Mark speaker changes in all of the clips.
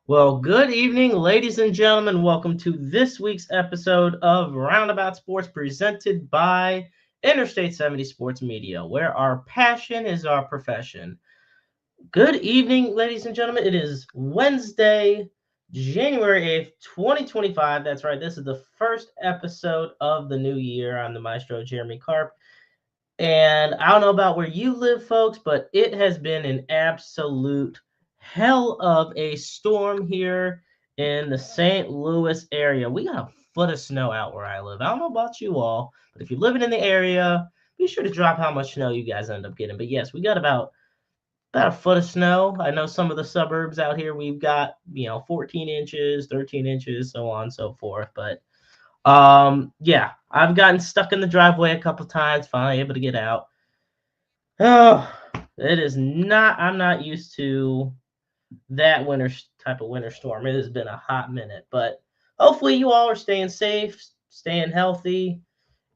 Speaker 1: Well, good evening, ladies and gentlemen. Welcome to this week's episode of Roundabout Sports presented by Interstate 70 Sports Media, where our passion is our profession. Good evening, ladies and gentlemen. It is Wednesday, January 8th, 2025. That's right. This is the first episode of the new year. I'm the maestro, Jeremy Karp. And I don't know about where you live, folks, but it has been an absolute hell of a storm here in the St. Louis area. We got a foot of snow out where I live. I don't know about you all, but if you're living in the area, be sure to drop how much snow you guys end up getting. But yes, we got about a foot of snow. I know some of the suburbs out here we've got, 14 inches, 13 inches, so on and so forth. But yeah, I've gotten stuck in the driveway a couple times, finally able to get out. Oh, it is not, I'm not used to that type of winter storm. It has been a hot minute, but hopefully you all are staying safe, staying healthy,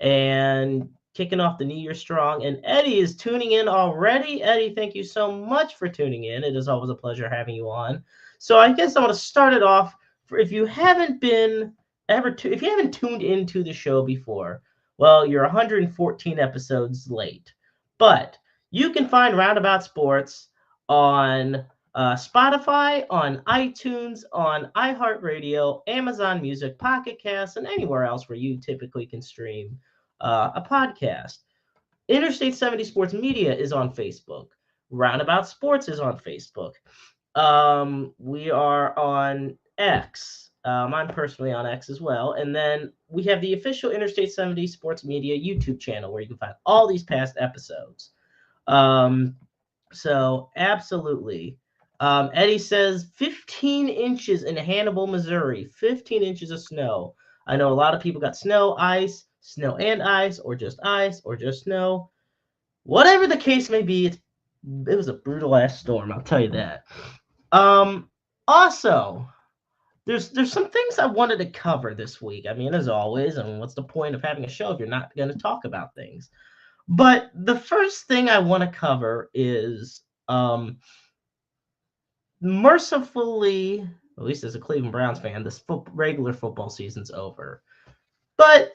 Speaker 1: and kicking off the new year strong. And Eddie is tuning in already. Eddie, thank you so much for tuning in. It is always a pleasure having you on. So I guess I'm going to start it off. If you haven't been if you haven't tuned into the show before, well, you're 114 episodes late. But you can find Roundabout Sports on Spotify, on iTunes, on iHeartRadio, Amazon Music, Pocket Casts, and anywhere else where you typically can stream a podcast. Interstate 70 Sports Media is on Facebook. Roundabout Sports is on Facebook. We are on X. I'm personally on X as well. And then we have the official Interstate 70 Sports Media YouTube channel where you can find all these past episodes. Um, so absolutely. Eddie says 15 inches in Hannibal, Missouri. 15 inches of snow. I know a lot of people got snow and ice, or just snow. Whatever the case may be, it was a brutal ass storm. I'll tell you that. Um, Also, there's some things I wanted to cover this week. I mean, as always, what's the point of having a show if you're not going to talk about things? But the first thing I want to cover is mercifully, at least as a Cleveland Browns fan, this regular football season's over. But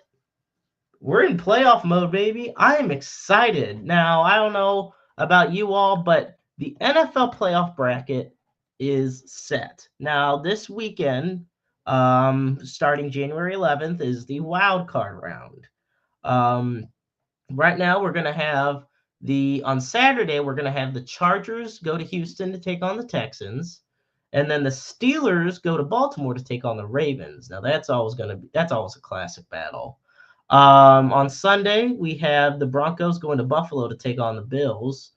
Speaker 1: we're in playoff mode, baby. I am excited. Now, I don't know about you all, but the NFL playoff bracket is set. Now, this weekend, starting January 11th, is the wild card round. Um, right now, we're going to have on Saturday, we're going to have the Chargers go to Houston to take on the Texans. And then the Steelers go to Baltimore to take on the Ravens. Now, that's always a classic battle. On Sunday, we have the Broncos going to Buffalo to take on the Bills.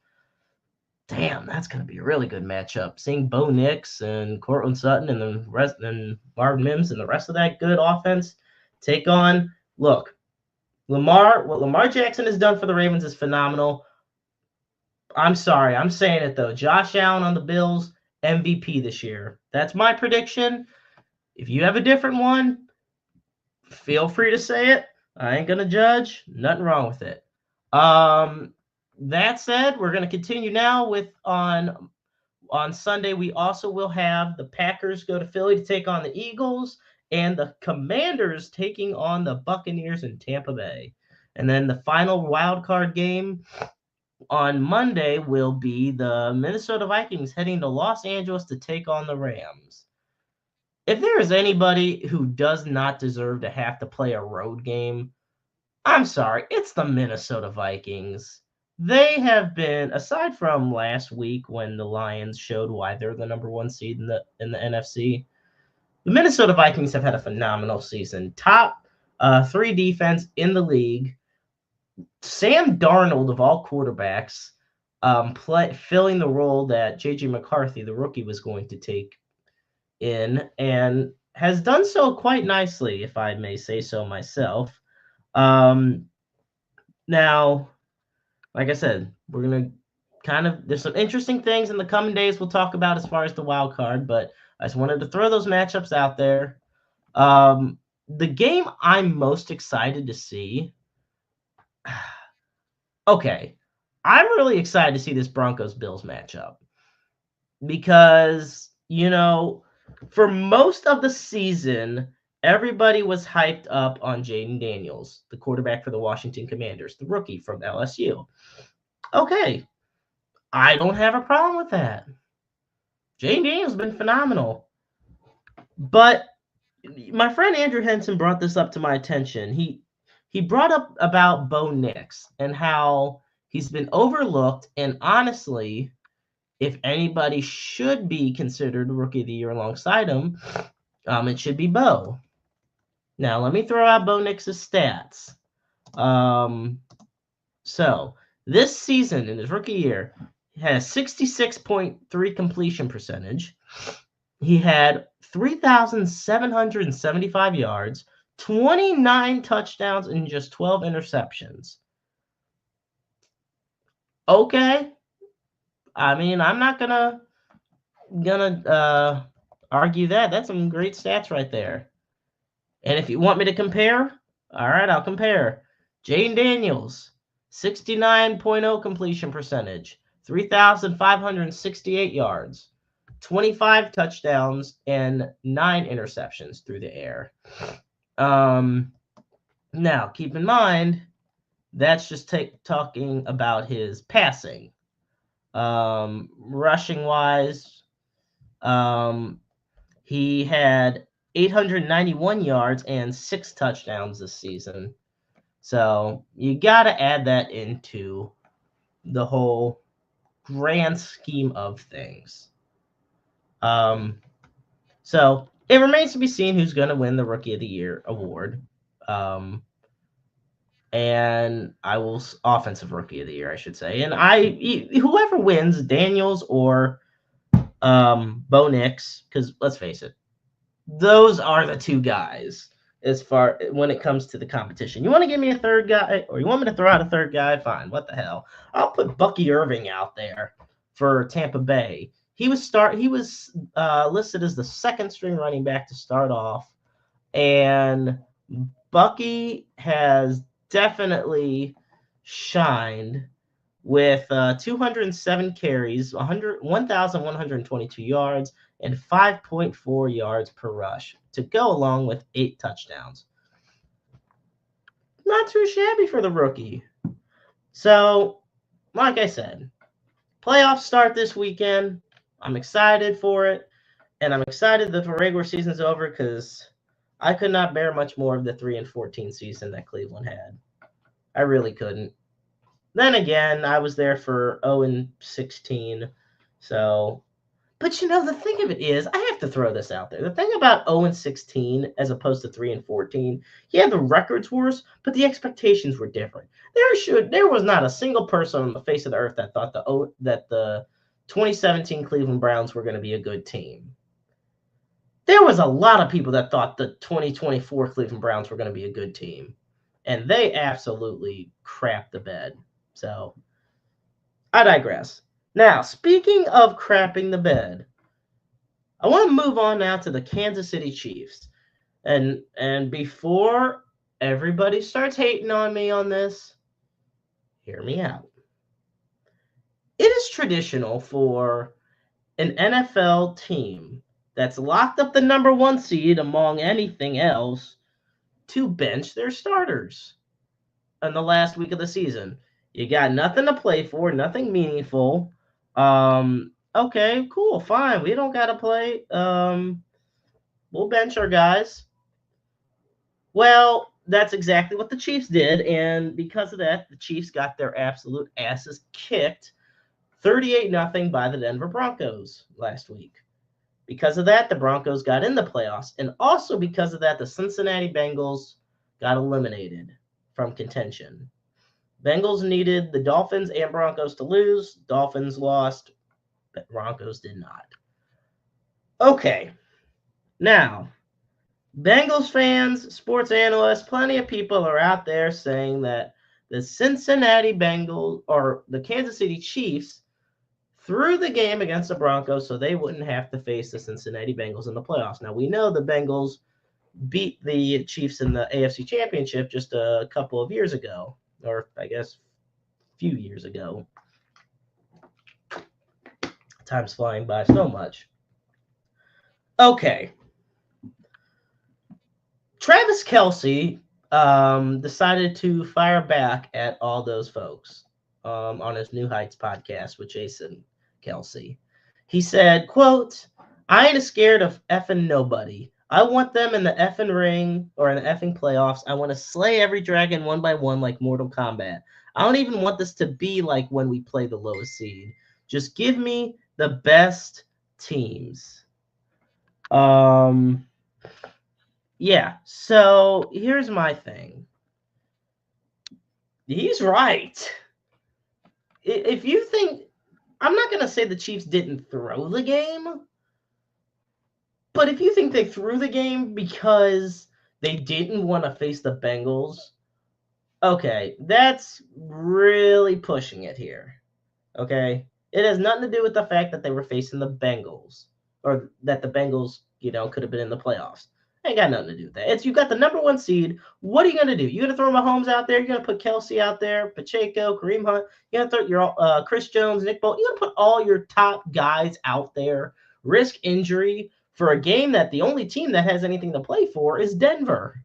Speaker 1: Damn, that's going to be a really good matchup. Seeing Bo Nix and Cortland Sutton and Marvin Mims and the rest of that good offense take on. Look, what Lamar Jackson has done for the Ravens is phenomenal. I'm sorry, I'm saying it though. Josh Allen on the Bills, MVP this year. That's my prediction. If you have a different one, feel free to say it. I ain't gonna judge. Nothing wrong with it. That said, we're gonna continue now with on Sunday. We also will have the Packers go to Philly to take on the Eagles, and the Commanders taking on the Buccaneers in Tampa Bay. And then the final wild card game on Monday will be the Minnesota Vikings heading to Los Angeles to take on the Rams. If there is anybody who does not deserve to have to play a road game, I'm sorry, it's the Minnesota Vikings. They have been, aside from last week when the Lions showed why they're the number one seed in the NFC, the Minnesota Vikings have had a phenomenal season. Top three defense in the league. Sam Darnold of all quarterbacks, filling the role that J.J. McCarthy, the rookie, was going to take in, and has done so quite nicely, if I may say so myself. Now, like I said, we're gonna there's some interesting things in the coming days we'll talk about as far as the wild card, but I just wanted to throw those matchups out there. The game I'm most excited to see. Okay, I'm really excited to see this Broncos Bills matchup because For most of the season, everybody was hyped up on Jaden Daniels, the quarterback for the Washington Commanders, the rookie from LSU. Okay, I don't have a problem with that. Jaden Daniels has been phenomenal. But my friend Andrew Henson brought this up to my attention. He brought up about Bo Nix and how he's been overlooked, and honestly, if anybody should be considered Rookie of the Year alongside him, it should be Bo. Now, let me throw out Bo Nix's stats. So, this season, in his rookie year, he had a 66.3 completion percentage. He had 3,775 yards, 29 touchdowns, and just 12 interceptions. Okay. I mean, I'm not gonna argue that. That's some great stats right there. And if you want me to compare, all right, I'll compare. Jaden Daniels, 69.0 completion percentage, 3,568 yards, 25 touchdowns, and 9 interceptions through the air. Now, keep in mind, that's just talking about his passing. Rushing wise, he had 891 yards and 6 touchdowns this season. So you got to add that into the whole grand scheme of things. So it remains to be seen who's going to win the Rookie of the Year award. And I will Offensive Rookie of the Year, I should say. And whoever wins, Daniels or Bo Nix, because let's face it, those are the two guys as far when it comes to the competition. You want to give me a third guy, or you want me to throw out a third guy? Fine. What the hell? I'll put Bucky Irving out there for Tampa Bay. He was listed as the second string running back to start off, and Bucky has definitely shined with 207 carries, 1,122 yards, and 5.4 yards per rush to go along with 8 touchdowns. Not too shabby for the rookie. So, like I said, playoffs start this weekend. I'm excited for it, and I'm excited that the regular season's over because I could not bear much more of the 3-14 season that Cleveland had. I really couldn't. Then again, I was there for 0-16, so. But the thing of it is, I have to throw this out there. The thing about 0-16 as opposed to 3-14, yeah, the record's worse, but the expectations were different. There was not a single person on the face of the earth that thought that the 2017 Cleveland Browns were going to be a good team. There was a lot of people that thought the 2024 Cleveland Browns were going to be a good team, and they absolutely crapped the bed. So, I digress. Now, speaking of crapping the bed, I want to move on now to the Kansas City Chiefs. And before everybody starts hating on me on this, hear me out. It is traditional for an NFL team that's locked up the number 1 seed among anything else to bench their starters in the last week of the season. You got nothing to play for, nothing meaningful. Okay, cool, fine. We don't got to play. We'll bench our guys. Well, that's exactly what the Chiefs did, and because of that, the Chiefs got their absolute asses kicked 38-0 by the Denver Broncos last week. Because of that, the Broncos got in the playoffs, and also because of that, the Cincinnati Bengals got eliminated from contention. Bengals needed the Dolphins and Broncos to lose. Dolphins lost, but Broncos did not. Okay, now, Bengals fans, sports analysts, plenty of people are out there saying that the Cincinnati Bengals or the Kansas City Chiefs threw the game against the Broncos so they wouldn't have to face the Cincinnati Bengals in the playoffs. Now, we know the Bengals beat the Chiefs in the AFC Championship just a couple of years ago, or I guess a few years ago. Time's flying by so much. Okay. Travis Kelce decided to fire back at all those folks on his New Heights podcast with Jason Kelce. He said, quote, I ain't scared of effing nobody. I want them in the effing ring or in the effing playoffs. I want to slay every dragon one by one like Mortal Kombat. I don't even want this to be like when we play the lowest seed. Just give me the best teams. Yeah, so here's my thing. He's right. If you think, I'm not going to say the Chiefs didn't throw the game, but if you think they threw the game because they didn't want to face the Bengals, okay, that's really pushing it here. Okay? It has nothing to do with the fact that they were facing the Bengals or that the Bengals, could have been in the playoffs. Ain't got nothing to do with that. It's you got the number one seed. What are you gonna do? You gonna throw Mahomes out there? You're gonna put Kelce out there, Pacheco, Kareem Hunt. You're gonna throw your Chris Jones, Nick Bolt. You're gonna put all your top guys out there, risk injury for a game that the only team that has anything to play for is Denver.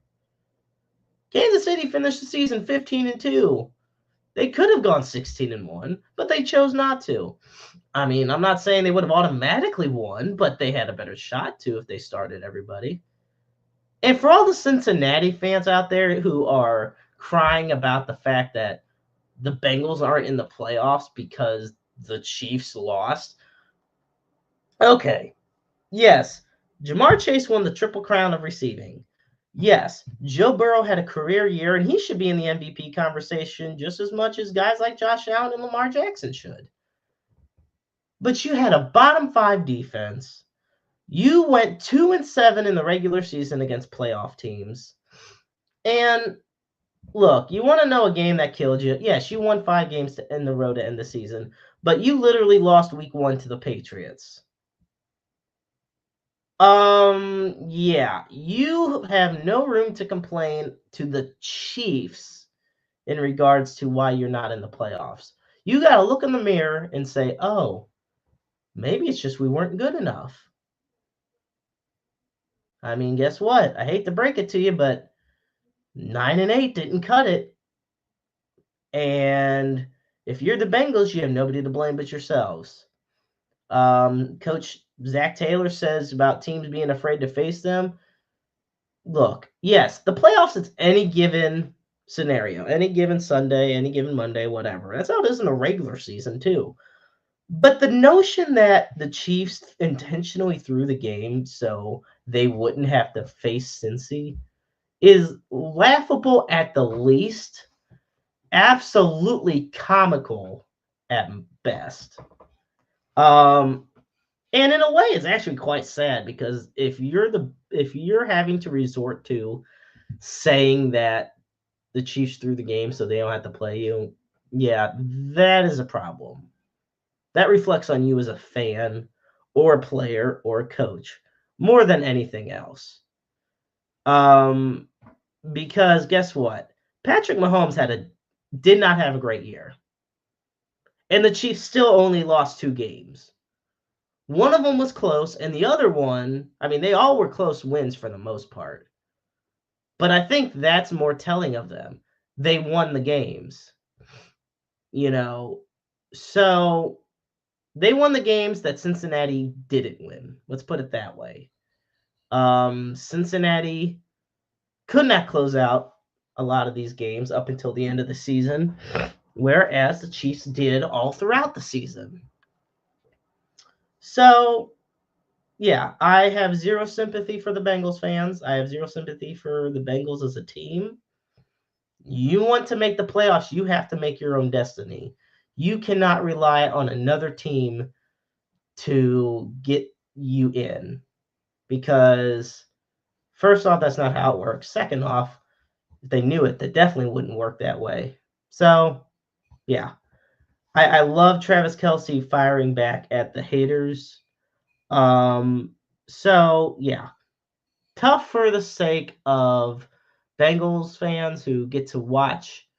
Speaker 1: Kansas City finished the season 15-2. They could have gone 16-1, but they chose not to. I mean, I'm not saying they would have automatically won, but they had a better shot to if they started everybody. And for all the Cincinnati fans out there who are crying about the fact that the Bengals aren't in the playoffs because the Chiefs lost, okay, yes, Jamar Chase won the Triple Crown of receiving. Yes, Joe Burrow had a career year, and he should be in the MVP conversation just as much as guys like Josh Allen and Lamar Jackson should. But you had a bottom five defense. You went 2-7 in the regular season against playoff teams. And look, you want to know a game that killed you? Yes, you won 5 games in the row to end the season, but you literally lost week 1 to the Patriots. Yeah, you have no room to complain to the Chiefs in regards to why you're not in the playoffs. You got to look in the mirror and say, oh, maybe it's just we weren't good enough. I mean, guess what? I hate to break it to you, but 9-8 didn't cut it. And if you're the Bengals, you have nobody to blame but yourselves. Coach Zach Taylor says about teams being afraid to face them. Look, yes, the playoffs, it's any given scenario, any given Sunday, any given Monday, whatever. That's how it is in a regular season, too. But the notion that the Chiefs intentionally threw the game so they wouldn't have to face Cincy is laughable at the least, absolutely comical at best. And in a way, it's actually quite sad because if you're having to resort to saying that the Chiefs threw the game so they don't have to play you, yeah, that is a problem. That reflects on you as a fan or a player or a coach more than anything else. Because guess what? Patrick Mahomes did not have a great year. And the Chiefs still only lost 2 games. One of them was close, and the other one, I mean, they all were close wins for the most part. But I think that's more telling of them. They won the games. So they won the games that Cincinnati didn't win. Let's put it that way. Cincinnati could not close out a lot of these games up until the end of the season, whereas the Chiefs did all throughout the season. So, yeah, I have zero sympathy for the Bengals fans. I have zero sympathy for the Bengals as a team. You want to make the playoffs, you have to make your own destiny. You cannot rely on another team to get you in because, first off, that's not how it works. Second off, if they knew it, that definitely wouldn't work that way. So, yeah. I love Travis Kelce firing back at the haters. So, yeah. Tough for the sake of Bengals fans who get to watch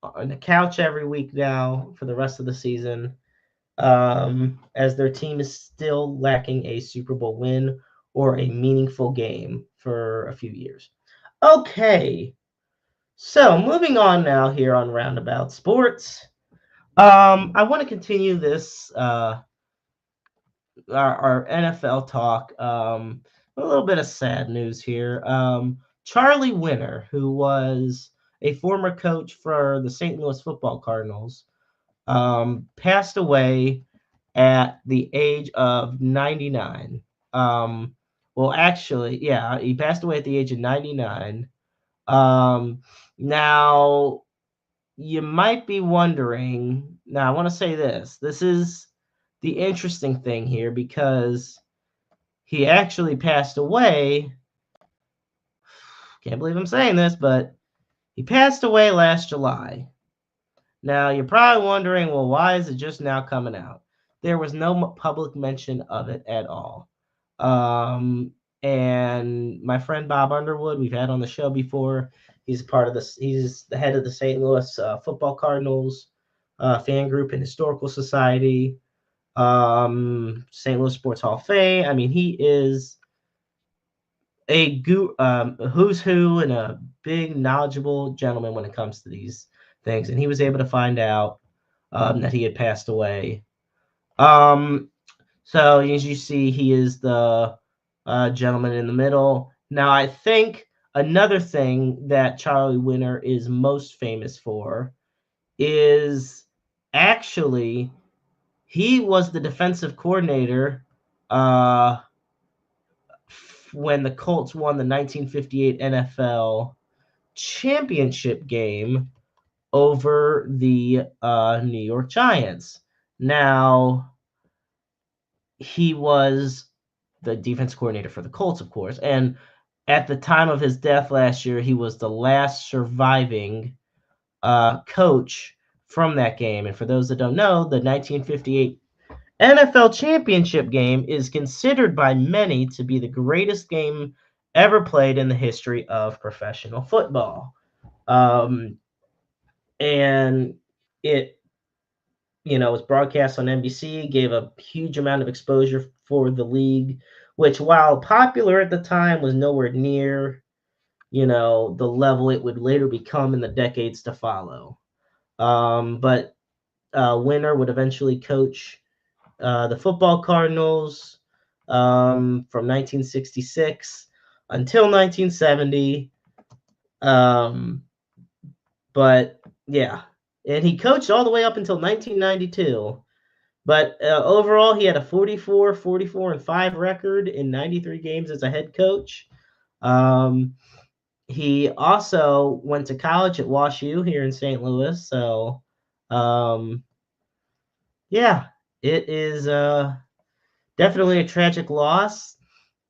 Speaker 1: on the couch every week now for the rest of the season, as their team is still lacking a Super Bowl win or a meaningful game for a few years. Okay, so moving on now here on Roundabout Sports. I want to continue this our NFL talk. A little bit of sad news here. Charlie Winter, who was a former coach for the St. Louis Football Cardinals, passed away at the age of 99. Well, actually, yeah, he passed away at the age of 99. Now, you might be wondering. Now, I want to say this. This is the interesting thing here because he actually passed away. Can't believe I'm saying this, but he passed away last July. Now, you're probably wondering, well, why is it just now coming out? There was no public mention of it at all. And my friend Bob Underwood, we've had on the show before. He's part of this. He's the head of the St. Louis Football Cardinals fan group and historical society. St. Louis Sports Hall of Fame. I mean, he is a who's who and a big knowledgeable gentleman when it comes to these things. And he was able to find out that he had passed away. So as you see, he is the gentleman in the middle. Now, I think another thing that Charlie Winter is most famous for is actually he was the defensive coordinator when the Colts won the 1958 NFL championship game over the New York Giants. Now, he was the defense coordinator for the Colts, of course, and at the time of his death last year, he was the last surviving coach from that game. And for those that don't know, the 1958 NFL championship game is considered by many to be the greatest game ever played in the history of professional football. And it, was broadcast on NBC, gave a huge amount of exposure for the league, which, while popular at the time, was nowhere near, the level it would later become in the decades to follow. But Winter would eventually coach the football Cardinals from 1966 until 1970. But yeah, and he coached all the way up until 1992. But overall, he had a 44-and-5 record in 93 games as a head coach. He also went to college at WashU here in St. Louis. So, yeah, it is definitely a tragic loss.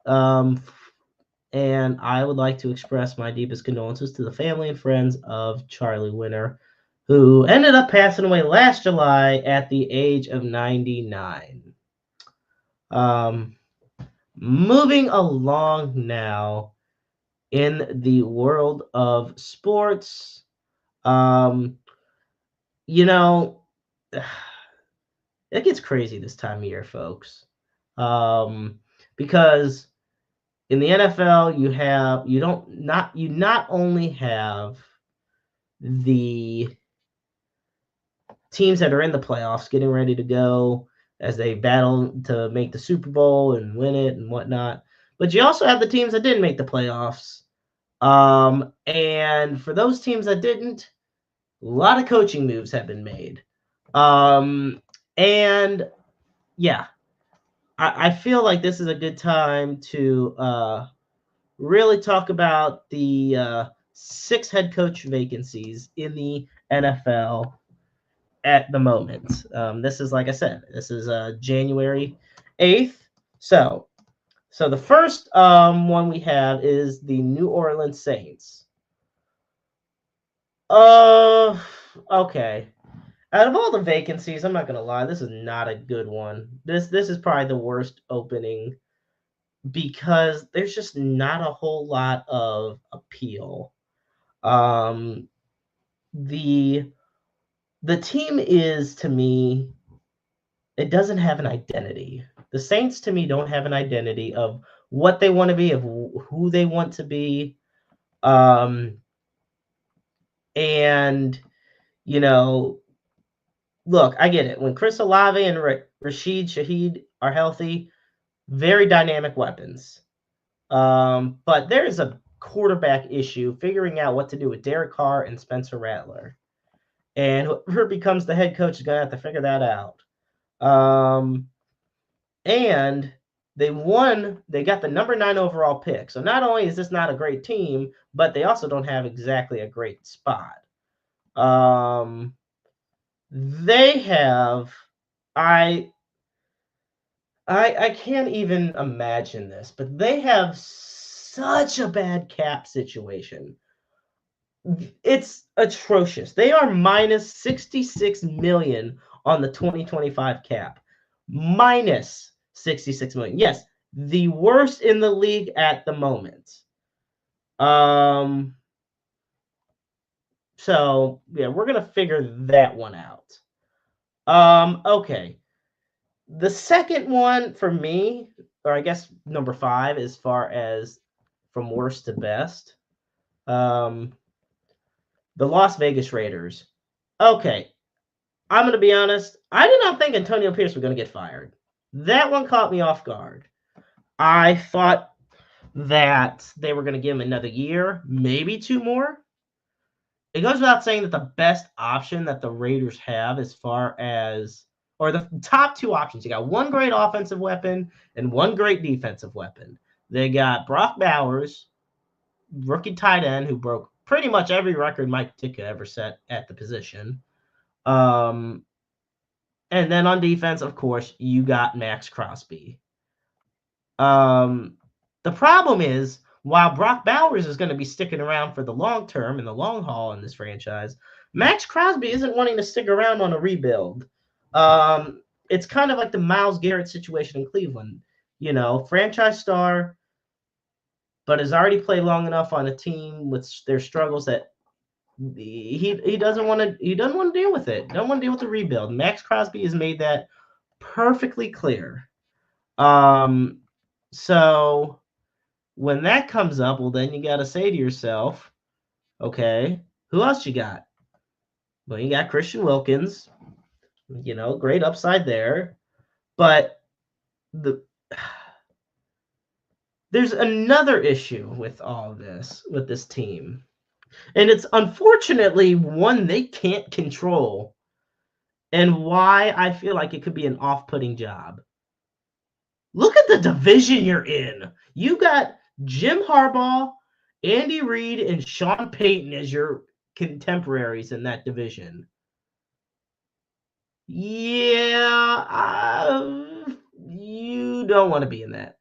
Speaker 1: And I would like to express my deepest condolences to the family and friends of Charlie Winter, who ended up passing away last July at the age of 99. Moving along now in the world of sports, it gets crazy this time of year, folks, because in the NFL, you not only have the teams that are in the playoffs getting ready to go as they battle to make the Super Bowl and win it and whatnot, but you also have the teams that didn't make the playoffs. And for those teams that didn't, a lot of coaching moves have been made. And yeah, I feel like this is a good time to really talk about the 6 head coach vacancies in the NFL at the moment. This is, like I said, this is January 8th. So the first one we have is the New Orleans Saints. Okay. Out of all the vacancies, I'm not gonna lie, this is not a good one. This is probably the worst opening because there's just not a whole lot of appeal. The team is, to me, it doesn't have an identity. The Saints, to me, don't have an identity of what they want to be, of who they want to be. And, look, I get it. When Chris Olave and Rashid Shaheed are healthy, very dynamic weapons. But there is a quarterback issue figuring out what to do with Derek Carr and Spencer Rattler. And whoever becomes the head coach is going to have to figure that out. And they got the number 9 overall pick. So not only is this not a great team, but they also don't have exactly a great spot. They have, I can't even imagine this, but they have such a bad cap situation. It's atrocious. They are minus 66 million on the 2025 cap. Minus 66 million. Yes, the worst in the league at the moment. So yeah, we're gonna figure that one out. Okay. The second one for me, or I guess number 5, as far as from worst to best, the Las Vegas Raiders. Okay, I'm going to be honest. I did not think Antonio Pierce was going to get fired. That one caught me off guard. I thought that they were going to give him another year, maybe 2 more. It goes without saying that the best option that the Raiders have, as far as, or the top 2 options, you got one great offensive weapon and one great defensive weapon. They got Brock Bowers, rookie tight end, who broke pretty much every record Mike Ditka ever set at the position. And then on defense, of course, you got Max Crosby. The problem is, while Brock Bowers is going to be sticking around for the long term and the long haul in this franchise, Max Crosby isn't wanting to stick around on a rebuild. It's kind of like the Myles Garrett situation in Cleveland. Franchise star, but has already played long enough on a team with their struggles that he doesn't want to deal with it. Don't want to deal with the rebuild. Max Crosby has made that perfectly clear. So when that comes up, well, then you got to say to yourself, okay, who else you got? Well, you got Christian Wilkins, great upside there. But there's another issue with all of this, with this team. And it's unfortunately one they can't control, and why I feel like it could be an off-putting job. Look at the division you're in. You got Jim Harbaugh, Andy Reid, and Sean Payton as your contemporaries in that division. Yeah, you don't want to be in that.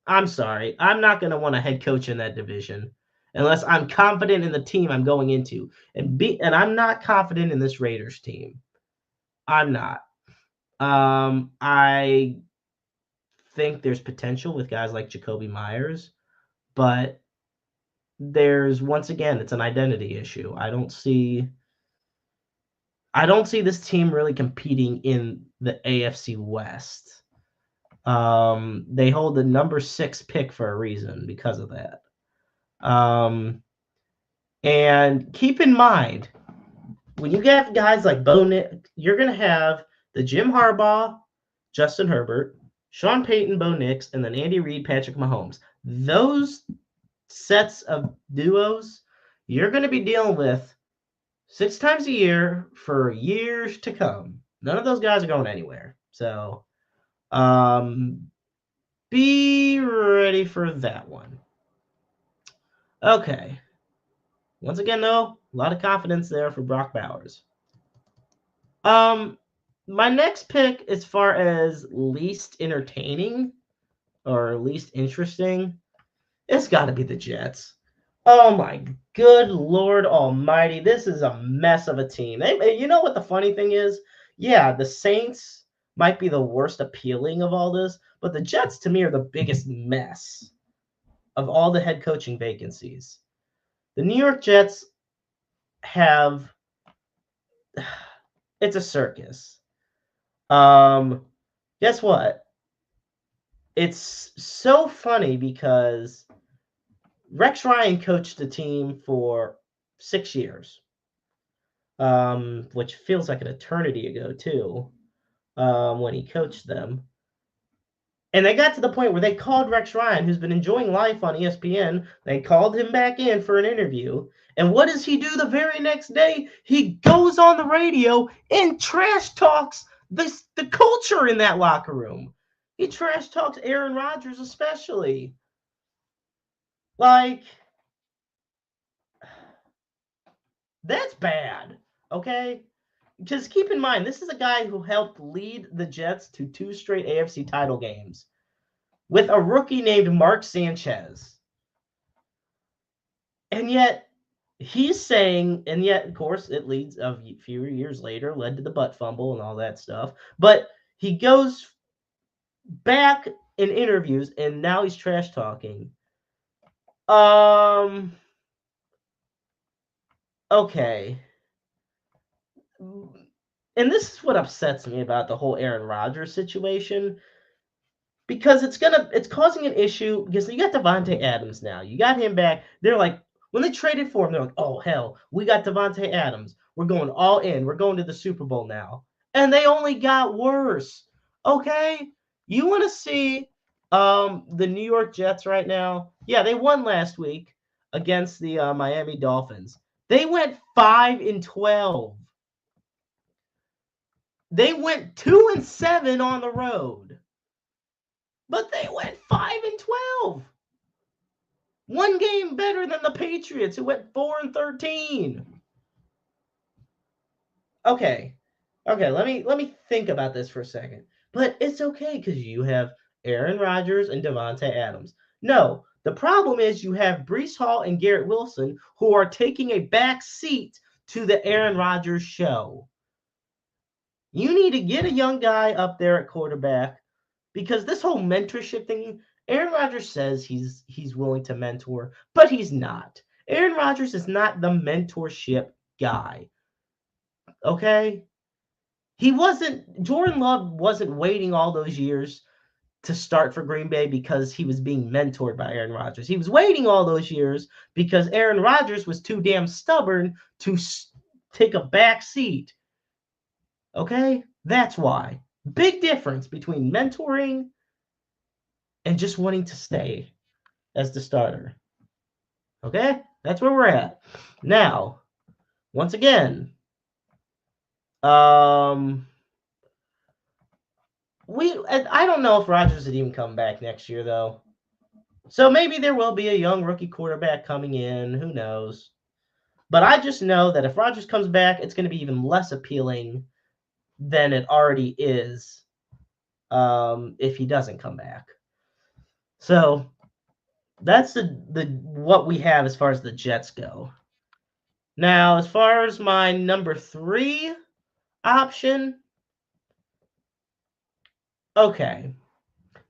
Speaker 1: I'm sorry. I'm not going to want a head coach in that division unless I'm confident in the team I'm going into. And I'm not confident in this Raiders team. I'm not. I think there's potential with guys like Jacoby Myers, but once again, it's an identity issue. I don't see this team really competing in the AFC West. They hold the number 6 pick for a reason because of that. And keep in mind, when you get guys like Bo Nix, you're going to have the Jim Harbaugh, Justin Herbert, Sean Payton, Bo Nix, and then Andy Reid, Patrick Mahomes. Those sets of duos you're going to be dealing with 6 times a year for years to come. None of those guys are going anywhere. So be ready for that one. Okay. Once again, though, a lot of confidence there for Brock Bowers. My next pick, as far as least entertaining or least interesting, it's got to be the Jets. Oh my good Lord Almighty! This is a mess of a team. You know what the funny thing is? Yeah, the Saints might be the worst appealing of all this, but the Jets to me are the biggest mess of all the head coaching vacancies. The New York Jets have, it's a circus. Guess what? it's so funny because Rex Ryan coached the team for 6 years, which feels like an eternity ago too, when he coached them. And they got to the point where they called Rex Ryan, who's been enjoying life on ESPN. They called him back in for an interview. And what does he do the very next day? He goes on the radio and trash talks the culture in that locker room. He trash talks Aaron Rodgers especially. Like, that's bad, okay? Just keep in mind, this is a guy who helped lead the Jets to 2 straight AFC title games with a rookie named Mark Sanchez. And yet, he's saying, and yet, of course, it leads a few years later, led to the butt fumble and all that stuff. But he goes back in interviews, and now he's trash talking. Okay. And this is what upsets me about the whole Aaron Rodgers situation, because it's causing an issue because you got Devontae Adams now. You got him back. They're like, when they traded for him, they're like, oh hell, we got Devontae Adams. We're going all in. We're going to the Super Bowl now. And they only got worse. Okay? You want to see the New York Jets right now? Yeah, they won last week against the Miami Dolphins. They went 5-12. They went 2-7 on the road. But they went 5-12. One game better than the Patriots, who went 4-13. Okay, let me think about this for a second. But it's okay because you have Aaron Rodgers and Devontae Adams. No, the problem is you have Breece Hall and Garrett Wilson, who are taking a back seat to the Aaron Rodgers show. You need to get a young guy up there at quarterback, because this whole mentorship thing, Aaron Rodgers says he's willing to mentor, but he's not. Aaron Rodgers is not the mentorship guy. Okay? Jordan Love wasn't waiting all those years to start for Green Bay because he was being mentored by Aaron Rodgers. He was waiting all those years because Aaron Rodgers was too damn stubborn to take a back seat. Okay? That's why. Big difference between mentoring and just wanting to stay as the starter. Okay? That's where we're at. Now, once again, I don't know if Rodgers would even come back next year, though. So maybe there will be a young rookie quarterback coming in. Who knows? But I just know that if Rodgers comes back, it's going to be even less appealing than it already is if he doesn't come back. So that's the what we have as far as the Jets go. Now, as far as my number 3 option, okay.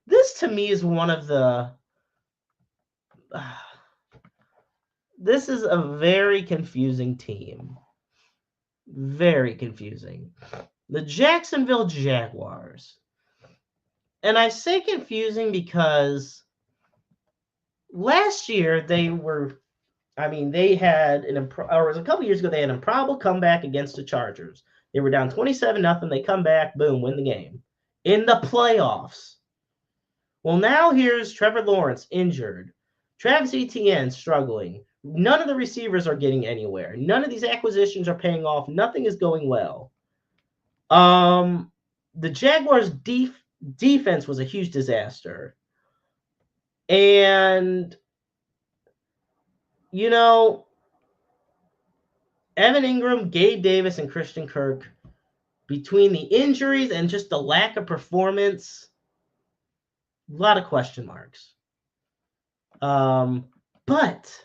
Speaker 1: This to me is one of the this is a very confusing team. Very confusing. The Jacksonville Jaguars. And I say confusing because last year they had it was a couple years ago, they had an improbable comeback against the Chargers. They were down 27-0. They come back, boom, win the game. In the playoffs. Well, now here's Trevor Lawrence injured. Travis Etienne struggling. None of the receivers are getting anywhere. None of these acquisitions are paying off. Nothing is going well. The Jaguars' defense was a huge disaster. And, Evan Ingram, Gabe Davis, and Christian Kirk, between the injuries and just the lack of performance, a lot of question marks. But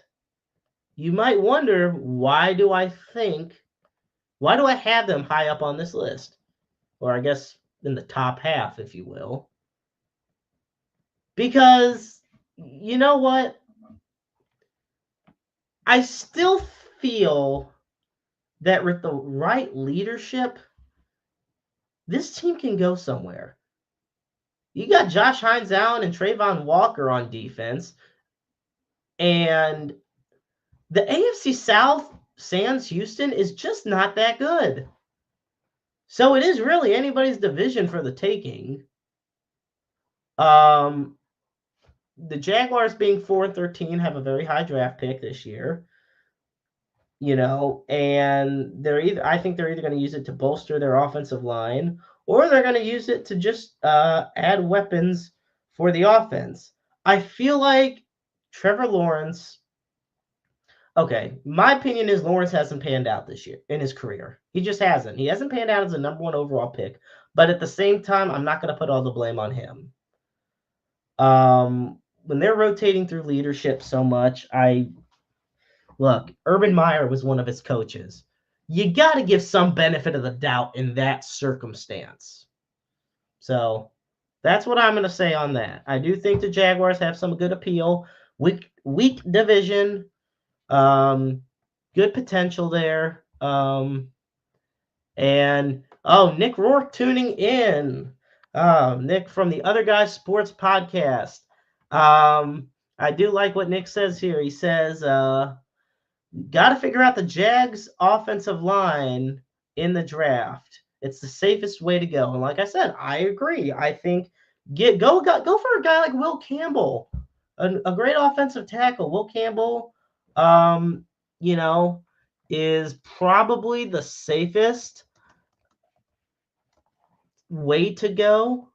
Speaker 1: you might wonder, why do I have them high up on this list? Or I guess in the top half, if you will. Because, you know what? I still feel that with the right leadership, this team can go somewhere. You got Josh Hines Allen and Trayvon Walker on defense. And the AFC South, sans Houston, is just not that good. So it is really anybody's division for the taking. The Jaguars, being 4-13, have a very high draft pick this year. And I think they're either going to use it to bolster their offensive line, or they're going to use it to just add weapons for the offense. I feel like Trevor Lawrence. Okay, my opinion is Lawrence hasn't panned out this year in his career. He just hasn't. He hasn't panned out as a number 1 overall pick. But at the same time, I'm not going to put all the blame on him. When they're rotating through leadership so much, look, Urban Meyer was one of his coaches. You got to give some benefit of the doubt in that circumstance. So that's what I'm going to say on that. I do think the Jaguars have some good appeal. Weak division. Good potential there. And Nick Rourke tuning in. Nick from the Other Guys Sports Podcast. I do like what Nick says here. He says, got to figure out the Jags offensive line in the draft. It's the safest way to go. And like I said, I agree. I think go for a guy like Will Campbell, a great offensive tackle. Will Campbell, is probably the safest way to go.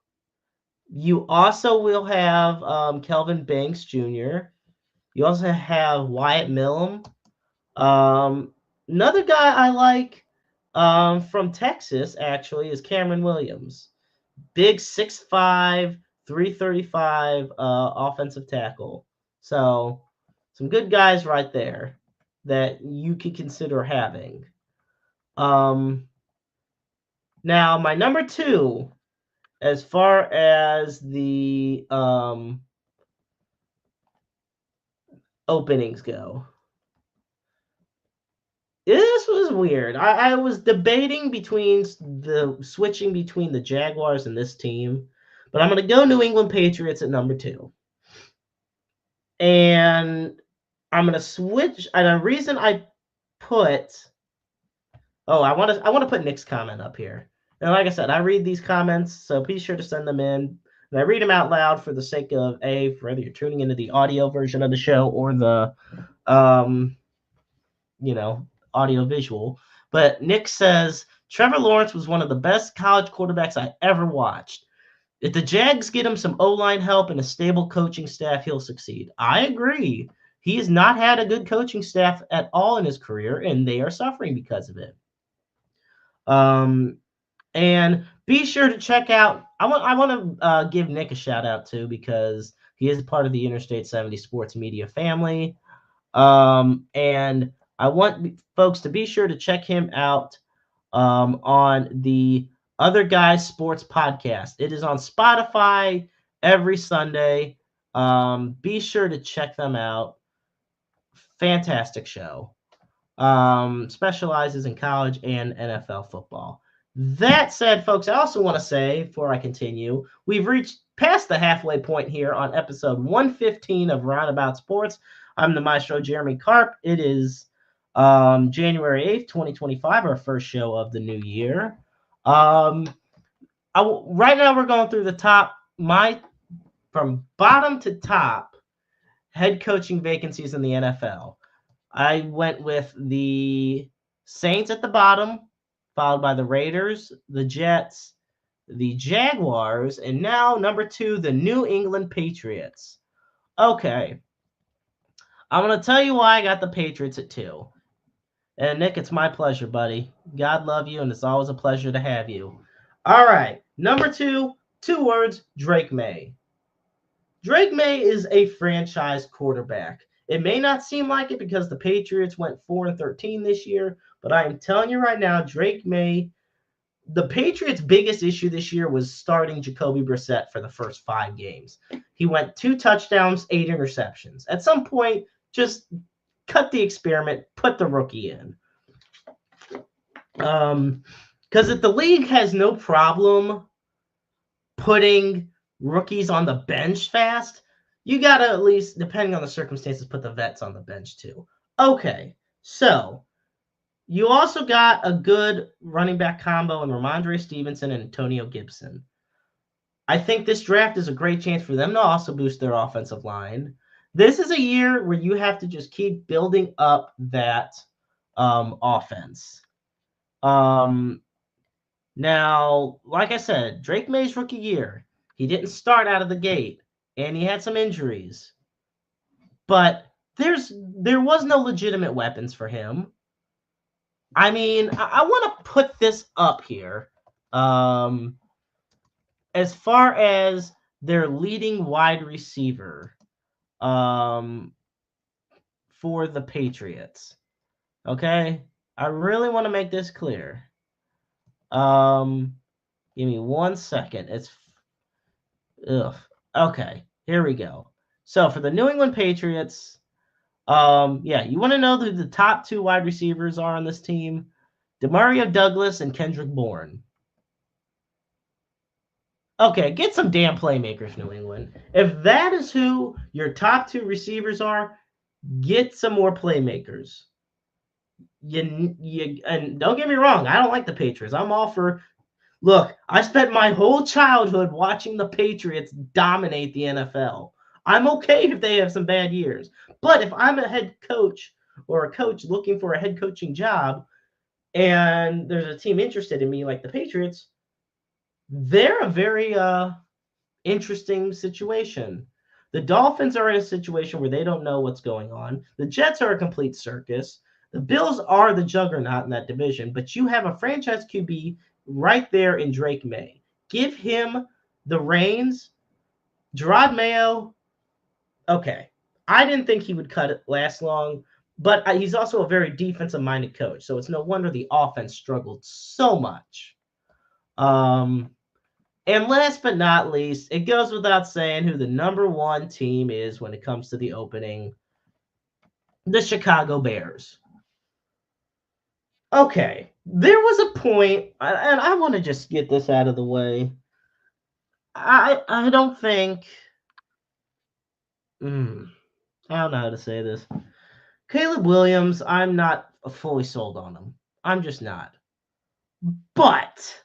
Speaker 1: You also will have Kelvin Banks Jr. You also have Wyatt Millam. Another guy I like from Texas, actually, is Cameron Williams. Big 6'5", 335 offensive tackle. So some good guys right there that you could consider having. Now, my number 2, as far as the openings go, this was weird. I was debating switching between the Jaguars and this team, but I'm going to go New England Patriots at number 2. And I'm going to switch. And the reason I want to put Nick's comment up here. And like I said, I read these comments, so be sure to send them in. And I read them out loud for the sake of whether you're tuning into the audio version of the show or the audio visual. But Nick says, Trevor Lawrence was one of the best college quarterbacks I ever watched. If the Jags get him some O-line help and a stable coaching staff, he'll succeed. I agree. He has not had a good coaching staff at all in his career, and they are suffering because of it. And be sure to check out. I want to give Nick a shout out too, because he is part of the Interstate 70 Sports Media family. And I want folks to be sure to check him out on the Other Guys Sports Podcast. It is on Spotify every Sunday. Be sure to check them out. Fantastic show. Specializes in college and NFL football. That said, folks, I also want to say, before I continue, we've reached past the halfway point here on episode 115 of Roundabout Sports. I'm the maestro, Jeremy Karp. It is January 8th, 2025, our first show of the new year. Right now we're going through the top, from bottom to top, head coaching vacancies in the NFL. I went with the Saints at the bottom, followed by the Raiders, the Jets, the Jaguars, and now number 2, the New England Patriots. Okay. I'm going to tell you why I got the Patriots at 2. And Nick, it's my pleasure, buddy. God love you, and it's always a pleasure to have you. All right. Number 2, 2 words, Drake May. Drake May is a franchise quarterback. It may not seem like it because the Patriots went 4-13 this year, but I am telling you right now, Drake May, the Patriots' biggest issue this year was starting Jacoby Brissett for the first 5 games. He went 2 touchdowns, 8 interceptions. At some point, just cut the experiment, put the rookie in. Because if the league has no problem putting rookies on the bench fast, you got to at least, depending on the circumstances, put the vets on the bench too. Okay, so you also got a good running back combo in Ramondre Stevenson and Antonio Gibson. I think this draft is a great chance for them to also boost their offensive line. This is a year where you have to just keep building up that offense. Now, like I said, Drake May's rookie year, he didn't start out of the gate, and he had some injuries. But there was no legitimate weapons for him. I mean, I want to put this up here. As far as their leading wide receiver for the Patriots. Okay? I really want to make this clear. Give me 1 second. Okay, here we go. So for the New England Patriots, you want to know who the top 2 wide receivers are on this team? Demario Douglas and Kendrick Bourne. Okay, get some damn playmakers, New England. If that is who your top 2 receivers are, get some more playmakers. And don't get me wrong, I don't like the Patriots. I'm all for. Look, I spent my whole childhood watching the Patriots dominate the NFL. I'm okay if they have some bad years. But if I'm a head coach or a coach looking for a head coaching job and there's a team interested in me like the Patriots, they're a very interesting situation. The Dolphins are in a situation where they don't know what's going on. The Jets are a complete circus. The Bills are the juggernaut in that division, but you have a franchise QB right there in Drake May. Give him the reins. Gerard Mayo, okay. I didn't think he would cut it last long, but he's also a very defensive-minded coach, so it's no wonder the offense struggled so much. And last but not least, it goes without saying who the number 1 team is when it comes to the opening, the Chicago Bears. Okay, there was a point, and I want to just get this out of the way. I don't think. I don't know how to say this. Caleb Williams, I'm not fully sold on him. I'm just not. But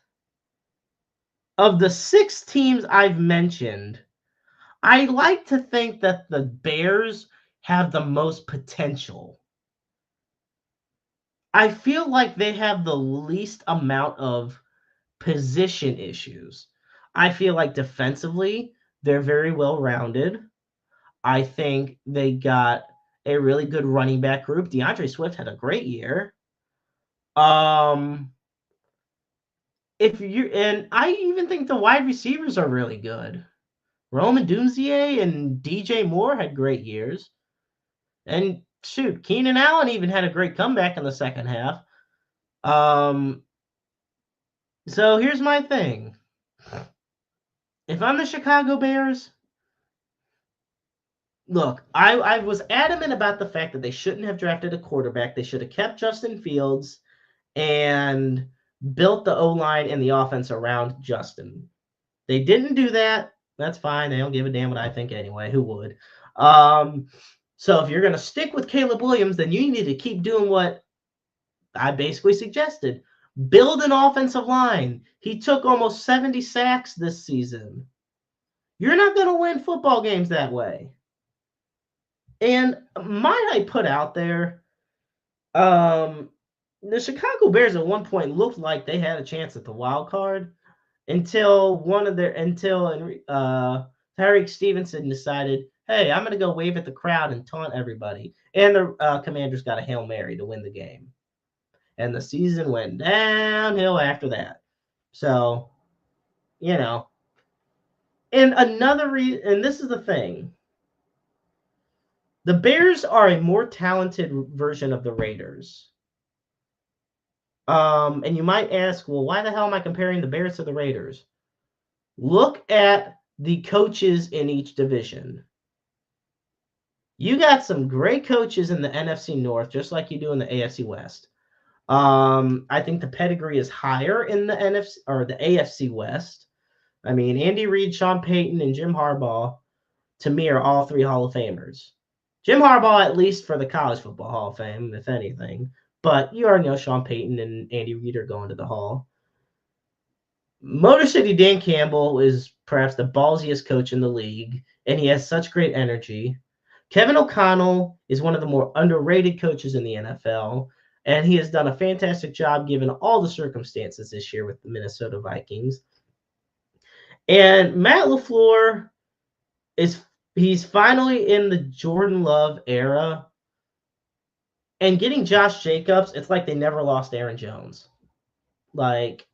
Speaker 1: of the 6 teams I've mentioned, I like to think that the Bears have the most potential. I feel like they have the least amount of position issues. I feel like defensively, they're very well rounded. I think they got a really good running back group. DeAndre Swift had a great year. And I even think the wide receivers are really good. Roman Dunzier and DJ Moore had great years. And shoot, Keenan Allen even had a great comeback in the second half. So here's my thing. If I'm the Chicago Bears, look, I was adamant about the fact that they shouldn't have drafted a quarterback. They should have kept Justin Fields and built the O-line and the offense around Justin. They didn't do that. That's fine. They don't give a damn what I think anyway. Who would? So if you're going to stick with Caleb Williams, then you need to keep doing what I basically suggested. Build an offensive line. He took almost 70 sacks this season. You're not going to win football games that way. And might I put out there, the Chicago Bears at one point looked like they had a chance at the wild card until Tyreek Stevenson decided, hey, I'm going to go wave at the crowd and taunt everybody. And the Commanders got a Hail Mary to win the game. And the season went downhill after that. So, and and this is the thing. The Bears are a more talented version of the Raiders. And you might ask, well, why the hell am I comparing the Bears to the Raiders? Look at the coaches in each division. You got some great coaches in the NFC North, just like you do in the AFC West. I think the pedigree is higher in the NFC or the AFC West. I mean, Andy Reid, Sean Payton, and Jim Harbaugh, to me, are all three Hall of Famers. Jim Harbaugh, at least for the College Football Hall of Fame, if anything. But you already know Sean Payton and Andy Reid are going to the Hall. Motor City Dan Campbell is perhaps the ballsiest coach in the league, and he has such great energy. Kevin O'Connell is one of the more underrated coaches in the NFL, and he has done a fantastic job given all the circumstances this year with the Minnesota Vikings. And Matt LaFleur he's finally in the Jordan Love era. And getting Josh Jacobs, it's like they never lost Aaron Jones. Like,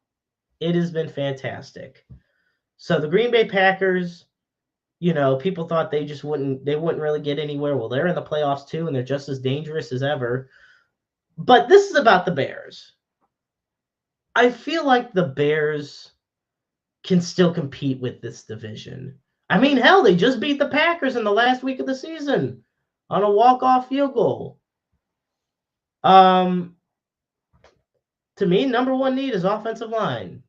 Speaker 1: it has been fantastic. So the Green Bay Packers, people thought they wouldn't really get anywhere. Well, they're in the playoffs too, and they're just as dangerous as ever. But this is about the Bears. I feel like the Bears can still compete with this division. I mean, hell, they just beat the Packers in the last week of the season on a walk-off field goal. To me, number one need is offensive line.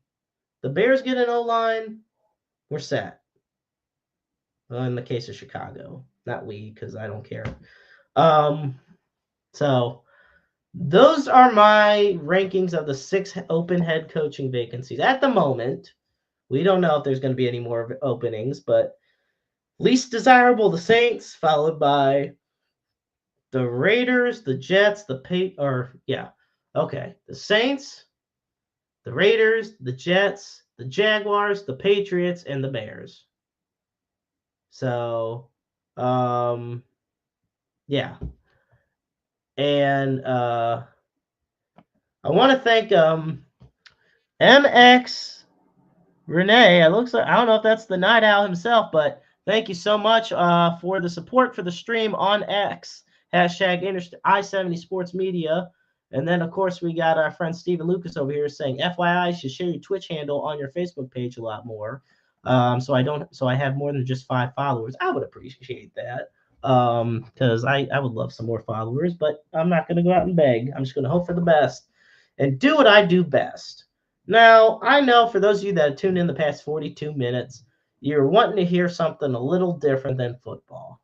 Speaker 1: The Bears get an O-line, we're set. Well, in the case of Chicago, not we, because I don't care. So those are my rankings of the 6 open head coaching vacancies at the moment. We don't know if there's going to be any more openings, but least desirable, the Saints, followed by the Raiders, the Jets, the Saints, the Raiders, the Jets, the Jaguars, the Patriots, and the Bears. So, yeah. And I want to thank MX Renee. It looks like, I don't know if that's the Night Owl himself, but thank you so much for the support for the stream on X. Hashtag I70 Sports Media. And then, of course, we got our friend Stephen Lucas over here saying, FYI, you should share your Twitch handle on your Facebook page a lot more. So I have more than just 5 followers. I would appreciate that. Because I would love some more followers, but I'm not going to go out and beg. I'm just going to hope for the best and do what I do best. Now, I know for those of you that have tuned in the past 42 minutes, you're wanting to hear something a little different than football.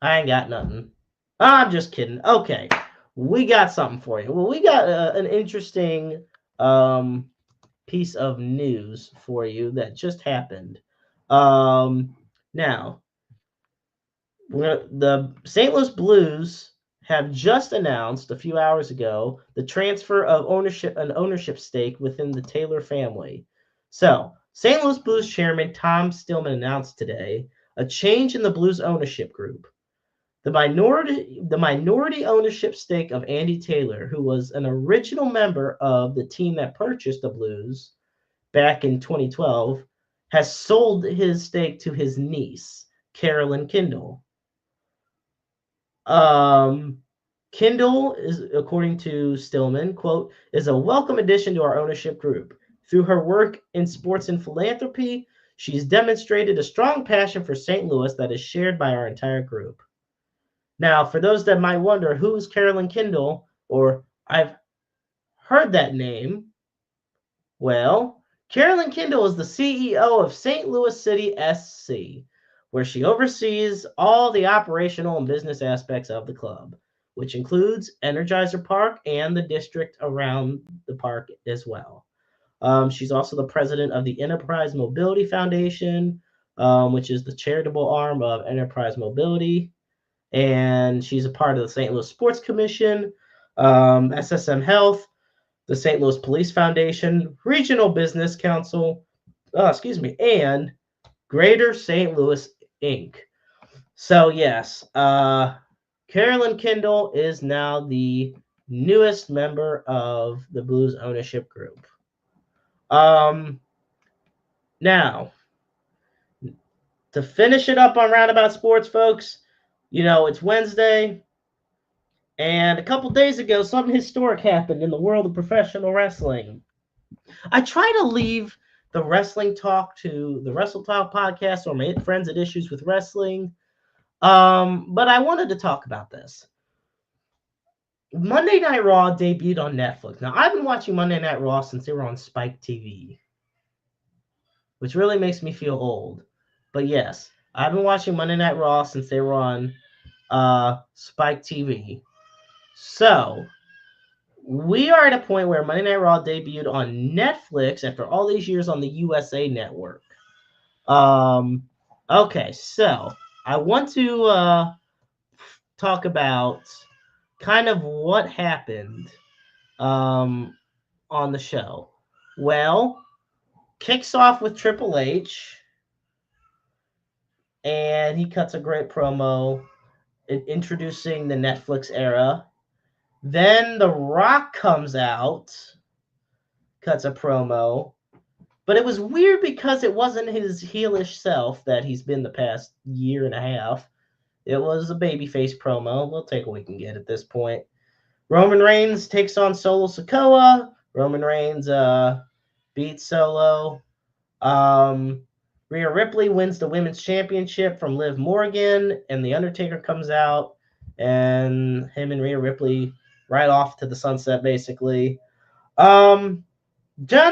Speaker 1: I ain't got nothing. I'm just kidding. Okay, we got something for you. Well, we got an interesting piece of news for you that just happened. Now, the St. Louis Blues have just announced a few hours ago the transfer of an ownership stake within the Taylor family. So, St. Louis Blues chairman Tom Stillman announced today a change in the Blues ownership group. The minority ownership stake of Andy Taylor, who was an original member of the team that purchased the Blues back in 2012, has sold his stake to his niece, Carolyn Kindle. Kindle is, according to Stillman, quote, is a welcome addition to our ownership group. Through her work in sports and philanthropy, she's demonstrated a strong passion for St. Louis that is shared by our entire group. Now, for those that might wonder, who's Carolyn Kindle, or I've heard that name, well, Carolyn Kindle is the CEO of St. Louis City SC, where she oversees all the operational and business aspects of the club, which includes Energizer Park and the district around the park as well. She's also the president of the Enterprise Mobility Foundation, which is the charitable arm of Enterprise Mobility. And she's a part of the St. Louis Sports Commission, SSM Health, the St. Louis Police Foundation, Regional Business Council, and Greater St. Louis Inc. So yes, Carolyn Kindle is now the newest member of the Blues ownership group. Now, to finish it up on Roundabout Sports, folks, it's Wednesday, and a couple days ago, something historic happened in the world of professional wrestling. I try to leave the wrestling talk to the Wrestle Talk podcast or my friends at Issues with Wrestling, but I wanted to talk about this. Monday Night Raw debuted on Netflix. Now, I've been watching Monday Night Raw since they were on Spike TV. which really makes me feel old. But yes, I've been watching Monday Night Raw since they were on Spike TV. So we are at a point where Monday Night Raw debuted on Netflix after all these years on the USA Network. Okay, so I want to talk about kind of what happened um, on the show. Well, kicks off with Triple H, and he cuts a great promo introducing the Netflix era. Then The Rock comes out, cuts a promo, but it was weird because it wasn't his heelish self that he's been the past year and a half. It was a babyface promo. We'll take what we can get at this point. Roman Reigns takes on Solo Sikoa. Roman Reigns beats Solo. Rhea Ripley wins the women's championship from Liv Morgan, and The Undertaker comes out, and him and Rhea Ripley right off to the sunset, basically. John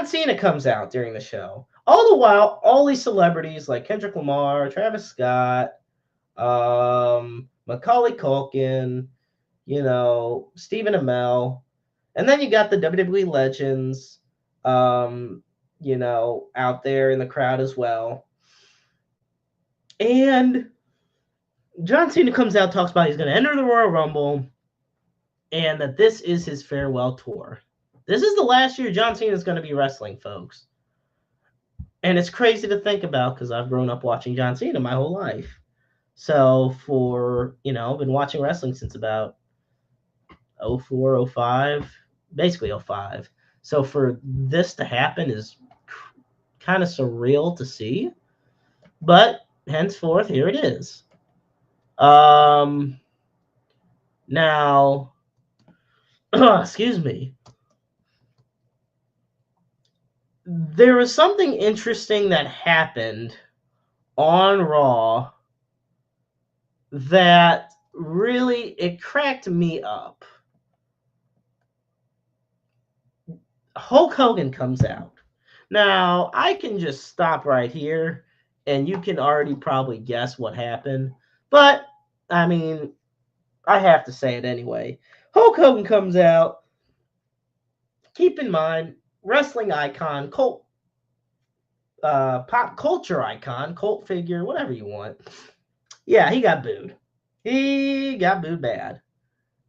Speaker 1: Cena comes out during the show. All the while, all these celebrities like Kendrick Lamar, Travis Scott, Macaulay Culkin, Stephen Amell, and then you got the WWE legends, out there in the crowd as well. And John Cena comes out, talks about he's going to enter the Royal Rumble, and that this is his farewell tour. This is the last year John Cena is going to be wrestling, folks. And it's crazy to think about because I've grown up watching John Cena my whole life. So I've been watching wrestling since about 04, 05, basically 05. So for this to happen is kind of surreal to see. But henceforth, here it is. Now, excuse me. There was something interesting that happened on Raw that really, it cracked me up. Hulk Hogan comes out. Now, I can just stop right here and you can already probably guess what happened. But, I mean, I have to say it anyway. Hulk Hogan comes out. Keep in mind, wrestling icon, pop culture icon, cult figure, whatever you want. Yeah, he got booed. He got booed bad.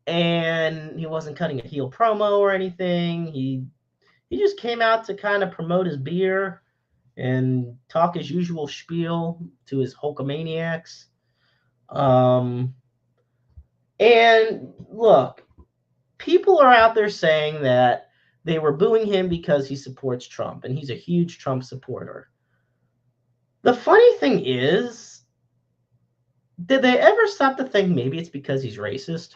Speaker 1: And he wasn't cutting a heel promo or anything. He just came out to kind of promote his beer and talk his usual spiel to his Hulkamaniacs. And look, people are out there saying that they were booing him because he supports Trump, and he's a huge Trump supporter. The funny thing is, did they ever stop to think maybe it's because he's racist?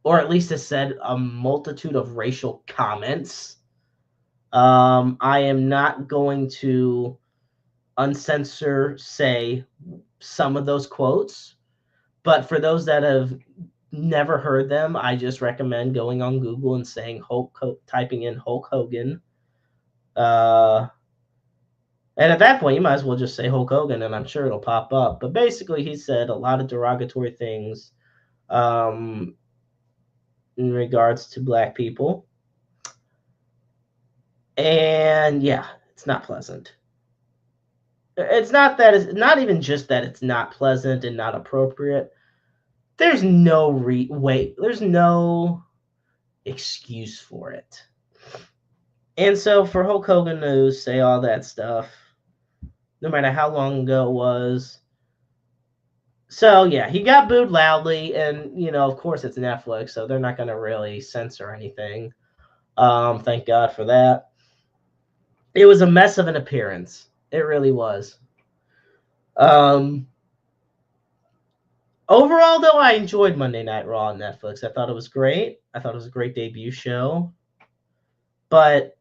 Speaker 1: Or at least has said a multitude of racial comments. I am not going to say some of those quotes, but for those that have never heard them, I just recommend going on Google and saying typing in Hulk Hogan. And at that point, you might as well just say Hulk Hogan, and I'm sure it'll pop up. But basically, he said a lot of derogatory things in regards to black people. And yeah, it's not pleasant. It's not even just that it's not pleasant and not appropriate. There's no there's no excuse for it. And so for Hulk Hogan to say all that stuff, no matter how long ago it was. So yeah, he got booed loudly, and of course it's Netflix, so they're not going to really censor anything. Thank God for that. It was a mess of an appearance. It really was. Overall, though, I enjoyed Monday Night Raw on Netflix. I thought it was great. I thought it was a great debut show. But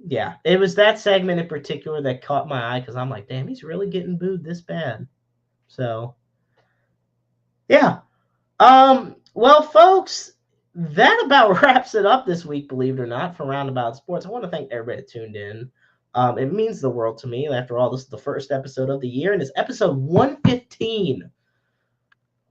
Speaker 1: yeah, it was that segment in particular that caught my eye because I'm like, damn, he's really getting booed this bad. So yeah. Well, folks, that about wraps it up this week, believe it or not, for Roundabout Sports. I want to thank everybody that tuned in. It means the world to me. After all, this is the first episode of the year, and it's episode 115.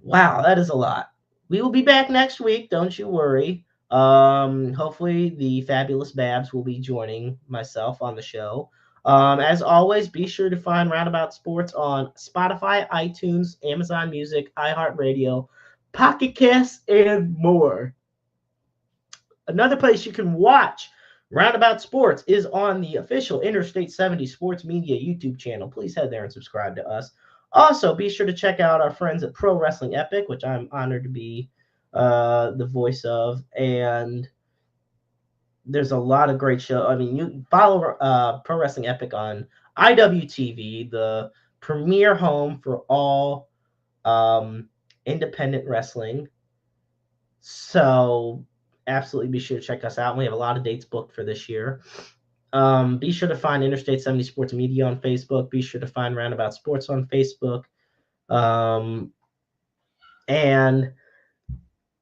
Speaker 1: Wow, that is a lot. We will be back next week. Don't you worry. Hopefully, the fabulous Babs will be joining myself on the show. As always, be sure to find Roundabout Sports on Spotify, iTunes, Amazon Music, iHeartRadio, Pocket Cast, and more. Another place you can watch Roundabout Sports is on the official Interstate 70 Sports Media YouTube channel. Please head there and subscribe to us. Also, be sure to check out our friends at Pro Wrestling Epic, which I'm honored to be the voice of. And there's a lot of great shows. I mean, you follow Pro Wrestling Epic on IWTV, the premier home for all independent wrestling. So absolutely be sure to check us out. We have a lot of dates booked for this year. Be sure to find Interstate 70 Sports Media on Facebook. Be sure to find Roundabout Sports on Facebook. And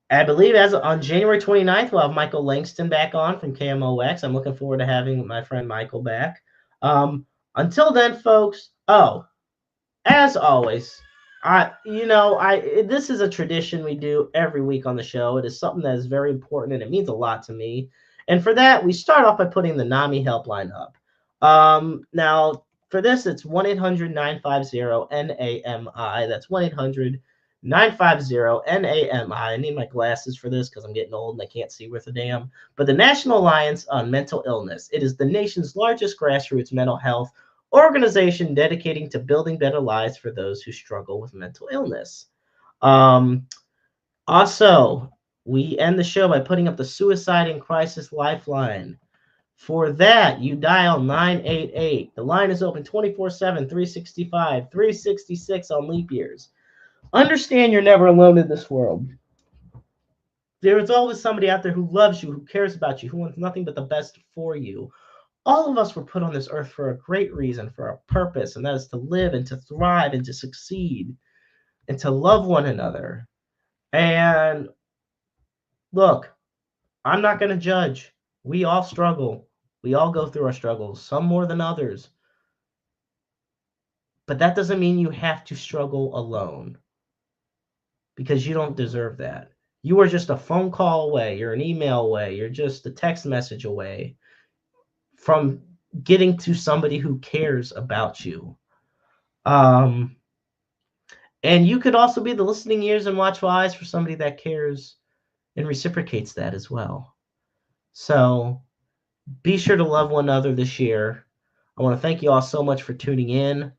Speaker 1: I believe on January 29th, we'll have Michael Langston back on from KMOX. I'm looking forward to having my friend Michael back. Until then, folks, as always, this is a tradition we do every week on the show. It is something that is very important, and it means a lot to me. And for that, we start off by putting the NAMI helpline up. Now, for this, it's 1-800-950-NAMI. That's 1-800-950-NAMI. I need my glasses for this because I'm getting old and I can't see worth a damn. But the National Alliance on Mental Illness. It is the nation's largest grassroots mental health organization dedicating to building better lives for those who struggle with mental illness. Also, we end the show by putting up the Suicide and Crisis Lifeline. For that, you dial 988. The line is open 24/7, 365, 366 on leap years. Understand you're never alone in this world. There is always somebody out there who loves you, who cares about you, who wants nothing but the best for you. All of us were put on this earth for a great reason, for a purpose, and that is to live and to thrive and to succeed and to love one another. And look, I'm not going to judge. We all struggle. We all go through our struggles, some more than others. But that doesn't mean you have to struggle alone, because you don't deserve that. You are just a phone call away. You're an email away. You're just a text message away from getting to somebody who cares about you. And you could also be the listening ears and watchful eyes for somebody that cares and reciprocates that as well. So be sure to love one another this year. I want to thank you all so much for tuning in.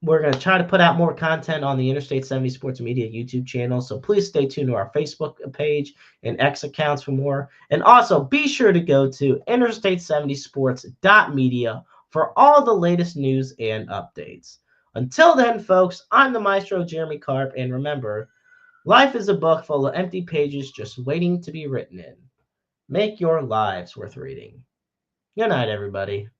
Speaker 1: We're going to try to put out more content on the Interstate 70 Sports Media YouTube channel, so please stay tuned to our Facebook page and X accounts for more. And also, be sure to go to interstate70sports.media for all the latest news and updates. Until then, folks, I'm the Maestro Jeremy Karp, and remember, life is a book full of empty pages just waiting to be written in. Make your lives worth reading. Good night, everybody.